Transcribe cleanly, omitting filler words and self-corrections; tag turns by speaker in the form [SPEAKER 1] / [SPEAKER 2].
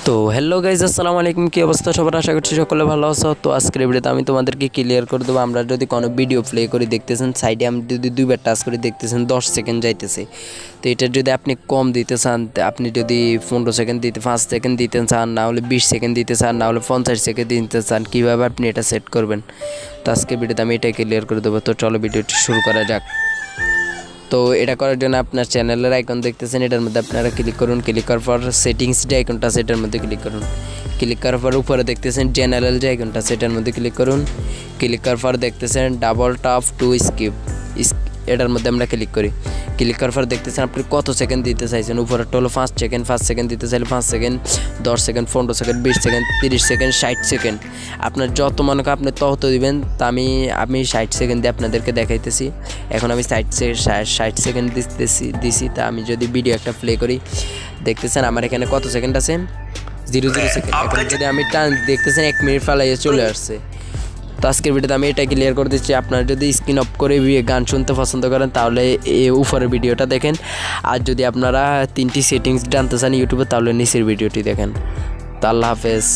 [SPEAKER 1] তো hello guys, আসসালামু আলাইকুম। কী অবস্থা সবার? আশা করছি সকলে ভালো আছো। তো আজকের ভিডিওতে আমি তোমাদেরকে ক্লিয়ার করে দেবো, আমরা যদি কোনো ভিডিও প্লে করে দেখতেছেন, সাইডে আমি যদি দুইবার টাচ করে দেখতেছেন 10 সেকেন্ড যাইতেছে। তো এটা যদি আপনি কম দিতে চান, আপনি যদি 15 সেকেন্ড দিতে 5 সেকেন্ড দিতে চান, না হলে 20 সেকেন্ড দিতে চান, না হলে 50 সেকেন্ড দিতে চান, কীভাবে আপনি এটা সেট করবেন, তো আজকের ভিডিওতে আমি এটাই ক্লিয়ার করে দেবো। তো চলো ভিডিওটি শুরু করা যাক। তো এটা করার জন্য আপনার চ্যানেলের আইকন দেখতেছেন, এটার মধ্যে আপনারা ক্লিক করুন। ক্লিক করার পর সেটিংস যে আইকনটা আছে এটার মধ্যে ক্লিক করুন। ক্লিক করার পর উপরে দেখতেছেন জেনারেল যে আইকনটা আছে এটার মধ্যে ক্লিক করুন। ক্লিক করার পর দেখতেছেন ডাবল টপ টু স্কিপ, এটার মধ্যে আমরা ক্লিক করি। ক্লিক করার পর দেখতেছেন আপনি কত সেকেন্ড দিতে চাইছেন। উপরেরটা হলো 5 সেকেন্ড, 5 সেকেন্ড দিতে চাইলে 5 second, 10 second, 15 second, 20 second, 30 second, 60 second. আপনার যত মনে করেন আপনি তত দিবেন। তা আমি 60 সেকেন্ড দিয়ে আপনাদেরকে দেখাইতেছি। এখন আমি 60 সেকেন্ড দিছি। তা আমি যদি ভিডিও একটা প্লে করি, দেখতেছেন আমার এখানে কত সেকেন্ড আছে, 0 সেকেন্ড। এখন যদি আমি টান দেখতেছেন 1 মিনিট ফালাইয়ে চলে আসছে। তো আজকের ভিডিওতে আমি এটা ক্লিয়ার করে দিচ্ছি। আপনারা যদি স্ক্রিন অফ করে গান শুনতে পছন্দ করেন তাহলে এই উপরের ভিডিওটা দেখেন, আর যদি আপনারা 3টি সেটিংস জানতে চান ইউটিউবে তাহলে নিচের ভিডিওটি দেখেন। তো আল্লাহ হাফেজ।